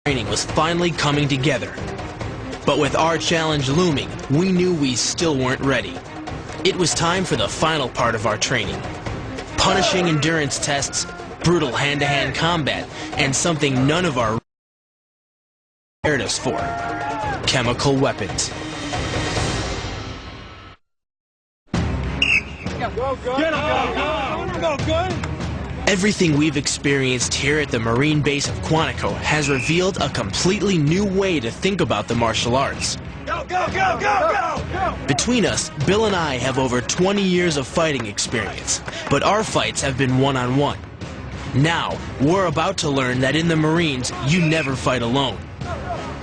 training was finally coming together. But with our challenge looming, we knew we still weren't ready. It was time for the final part of our training. Punishing endurance tests, brutal hand-to-hand combat, and something none of our prepared us for: chemical weapons. Everything we've experienced here at the Marine base of Quantico has revealed a completely new way to think about the martial arts. Between us, Bill and I have over 20 years of fighting experience, but our fights have been one-on-one. Now, we're about to learn that in the Marines, you never fight alone.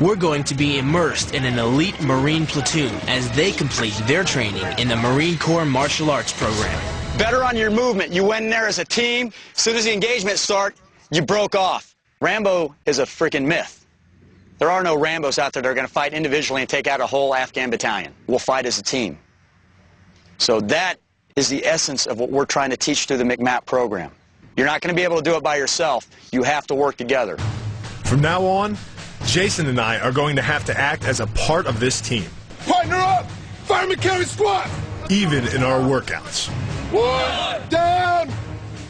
We're going to be immersed in an elite Marine platoon as they complete their training in the Marine Corps Martial Arts Program. Better on your movement. You went in there as a team. As soon as the engagement started, you broke off. Rambo is a freaking myth. There are no Rambos out there that are going to fight individually and take out a whole Afghan battalion. We'll fight as a team. So that is the essence of what we're trying to teach through the MCMAP program. You're not going to be able to do it by yourself. You have to work together. From now on, Jason and I are going to have to act as a part of this team. Partner up! Fireman carry squad! Even in our workouts. One, down!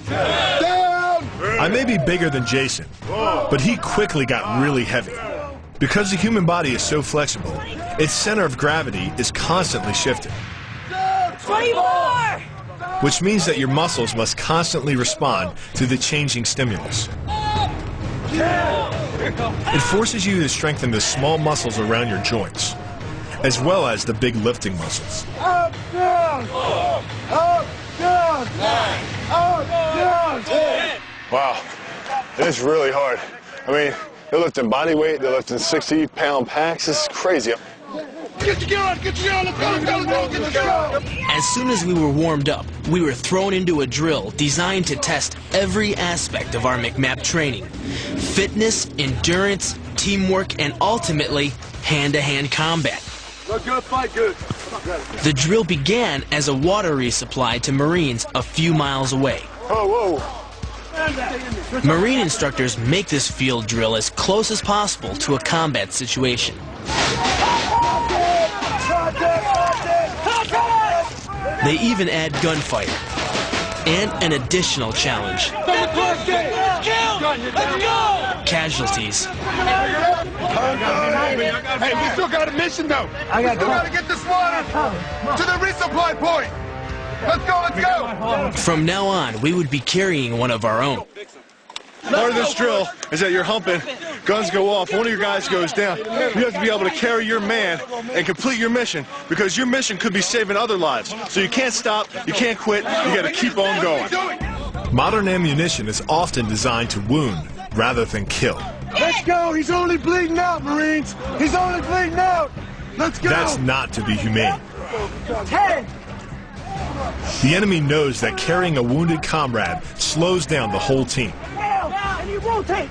Down! I may be bigger than Jason, but he quickly got really heavy. Because the human body is so flexible, its center of gravity is constantly shifting. 20 more! Which means that your muscles must constantly respond to the changing stimulus. It forces you to strengthen the small muscles around your joints, as well as the big lifting muscles. Up, down! Up, down! Up, down! Wow, it's really hard. I mean, they're lifting body weight, they're lifting 60-pound packs. This is crazy. Get your gear on! Get your gear on! Let's go! Let's go! Let's go! Get your gear on! As soon as we were warmed up, we were thrown into a drill designed to test every aspect of our MCMAP training: fitness, endurance, teamwork, and ultimately, hand-to-hand combat. Look good, fight good. The drill began as a water resupply to Marines a few miles away. Oh, whoa. Marine instructors make this field drill as close as possible to a combat situation. They even add gunfighting and an additional challenge: casualties. Hey, we still got a mission though. We still got to get this water to the resupply point. Let's go, let's go. From now on, we would be carrying one of our own. Part of this drill is that you're humping, guns go off, one of your guys goes down. You have to be able to carry your man and complete your mission, because your mission could be saving other lives. So you can't stop, you can't quit, you got to keep on going. Modern ammunition is often designed to wound rather than kill. Let's go. He's only bleeding out, Marines. He's only bleeding out. Let's go. That's not to be humane. 10! The enemy knows that carrying a wounded comrade slows down the whole team. And you rotate!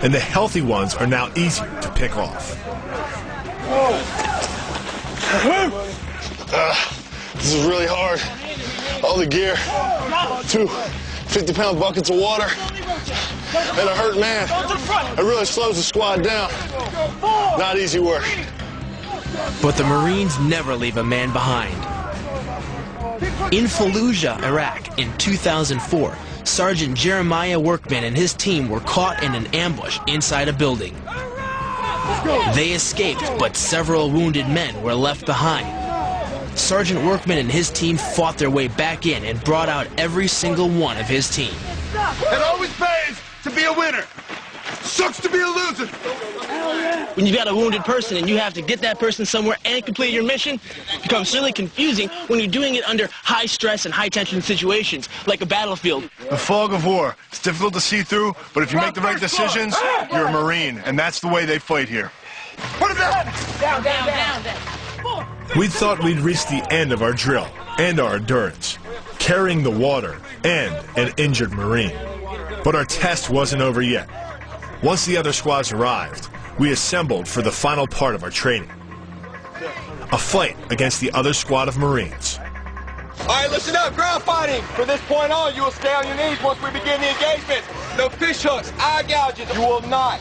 And the healthy ones are now easier to pick off. This is really hard. All the gear, 2 50-pound buckets of water, and a hurt man. It really slows the squad down. Not easy work. But the Marines never leave a man behind. In Fallujah, Iraq, in 2004, Sergeant Jeremiah Workman and his team were caught in an ambush inside a building. They escaped, but several wounded men were left behind. Sergeant Workman and his team fought their way back in and brought out every single one of his team. It always pays to be a winner. Sucks to be a loser. When you've got a wounded person and you have to get that person somewhere and complete your mission, it becomes really confusing when you're doing it under high stress and high tension situations, like a battlefield. The fog of war. It's difficult to see through, but if you make the right decisions, you're a Marine, and that's the way they fight here. Put him down. Down. We thought we'd reached the end of our drill and our endurance, carrying the water and an injured Marine. But our test wasn't over yet. Once the other squads arrived, we assembled for the final part of our training: a fight against the other squad of Marines. All right, listen up. Ground fighting. From this point on, you will stay on your knees once we begin the engagement. No fish hooks, eye gouges. You will not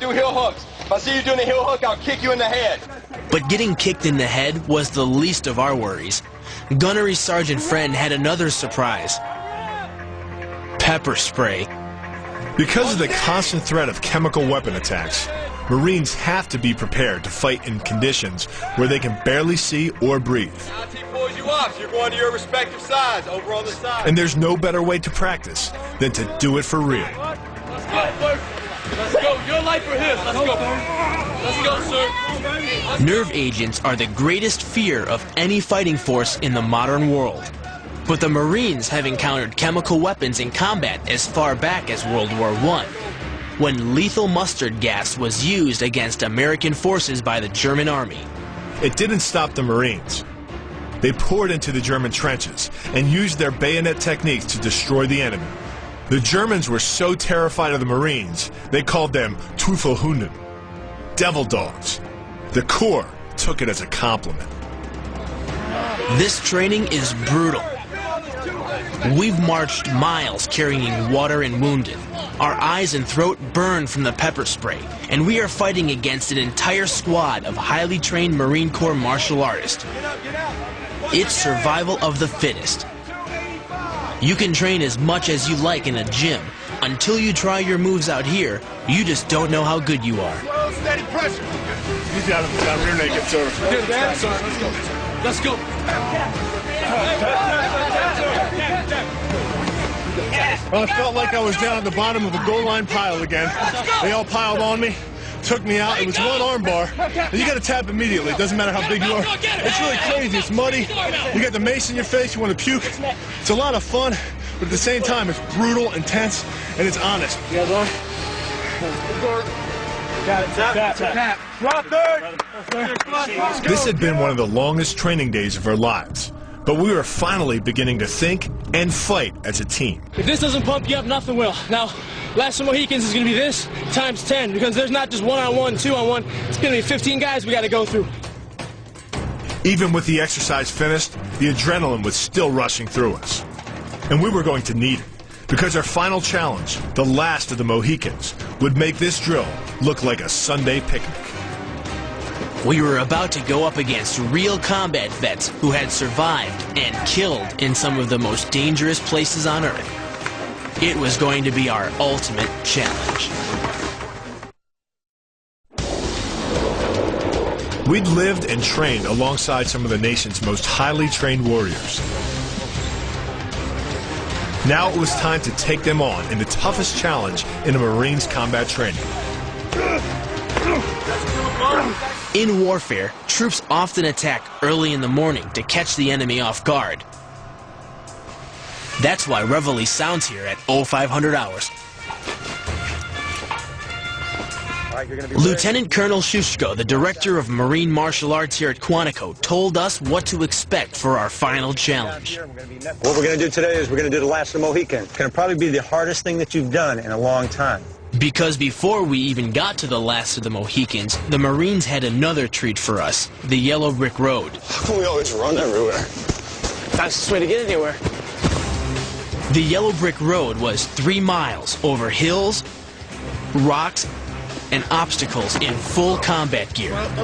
do heel hooks. If I see you doing a heel hook, I'll kick you in the head. But getting kicked in the head was the least of our worries. Gunnery Sergeant Friend had another surprise. Pepper spray. Because of the constant threat of chemical weapon attacks, Marines have to be prepared to fight in conditions where they can barely see or breathe. IT pulls you off, you're going to your respective sides, over on the side. And there's no better way to practice than to do it for real. Let's go, let's go, your life or his, let's go. Let's go, sir. Nerve agents are the greatest fear of any fighting force in the modern world. But the Marines have encountered chemical weapons in combat as far back as World War I, when lethal mustard gas was used against American forces by the German army. It didn't stop the Marines. They poured into the German trenches and used their bayonet techniques to destroy the enemy. The Germans were so terrified of the Marines, they called them Teufelhunden, devil dogs. The Corps took it as a compliment. This training is brutal. We've marched miles carrying water and wounded. Our eyes and throat burn from the pepper spray, and we are fighting against an entire squad of highly trained Marine Corps martial artists. It's survival of the fittest. You can train as much as you like in a gym. Until you try your moves out here, you just don't know how good you are. Steady pressure. He's down rear naked, sir. Let's go. Well, I felt like I was down at the bottom of a goal line pile again. They all piled on me, took me out. It was one arm bar, and you got to tap immediately. It doesn't matter how big you are. It's really crazy. It's muddy. You got the mace in your face. You want to puke. It's a lot of fun, but at the same time, it's brutal, intense, and it's honest. You guys on? Got it. Tap. Drop third. This had been one of the longest training days of our lives, but we were finally beginning to think and fight as a team. If this doesn't pump you up, nothing will. Now, Last of Mohicans is going to be this times 10, because there's not just one-on-one, two-on-one. It's going to be 15 guys we got to go through. Even with the exercise finished, the adrenaline was still rushing through us. And we were going to need it, because our final challenge, the last of the Mohicans, would make this drill look like a Sunday picnic. We were about to go up against real combat vets who had survived and killed in some of the most dangerous places on Earth. It was going to be our ultimate challenge. We'd lived and trained alongside some of the nation's most highly trained warriors. Now it was time to take them on in the toughest challenge in a Marines combat training. In warfare, troops often attack early in the morning to catch the enemy off guard. That's why Reveille sounds here at 0500 hours. Lieutenant Colonel Shushko, the director of Marine Martial Arts here at Quantico, told us what to expect for our final challenge. What we're going to do today is we're going to do the last of the Mohicans. It's going to probably be the hardest thing that you've done in a long time. Because before we even got to the last of the Mohicans, the Marines had another treat for us, the Yellow Brick Road. How come we always run everywhere? Fastest way to get anywhere. The Yellow Brick Road was 3 miles over hills, rocks, and obstacles in full combat gear. Let's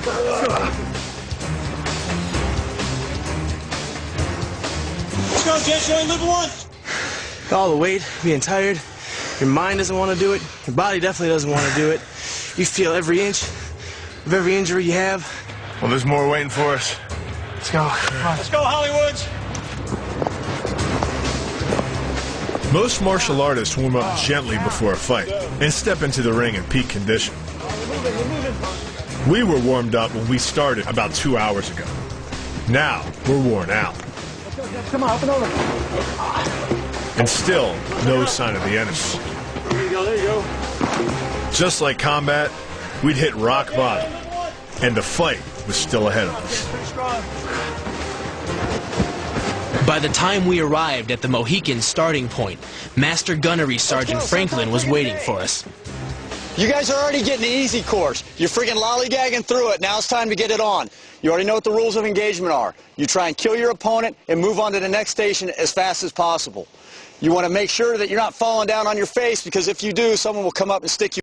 go, Jess. You only live once. All the weight, being tired. Your mind doesn't want to do it. Your body definitely doesn't want to do it. You feel every inch of every injury you have. Well, there's more waiting for us. Let's go. Come on. Let's go, Hollywoods. Most martial artists warm up gently before a fight and step into the ring in peak condition. We were warmed up when we started about 2 hours ago. Now we're worn out. Come on, up and over. And still no sign of the enemy. There you go. Just like combat, we'd hit rock bottom, and the fight was still ahead of us. By the time we arrived at the Mohican starting point, Master Gunnery Sergeant Franklin was waiting for us. You guys are already getting the easy course. You're freaking lollygagging through it. Now it's time to get it on. You already know what the rules of engagement are. You try and kill your opponent and move on to the next station as fast as possible. You want to make sure that you're not falling down on your face, because if you do, someone will come up and stick you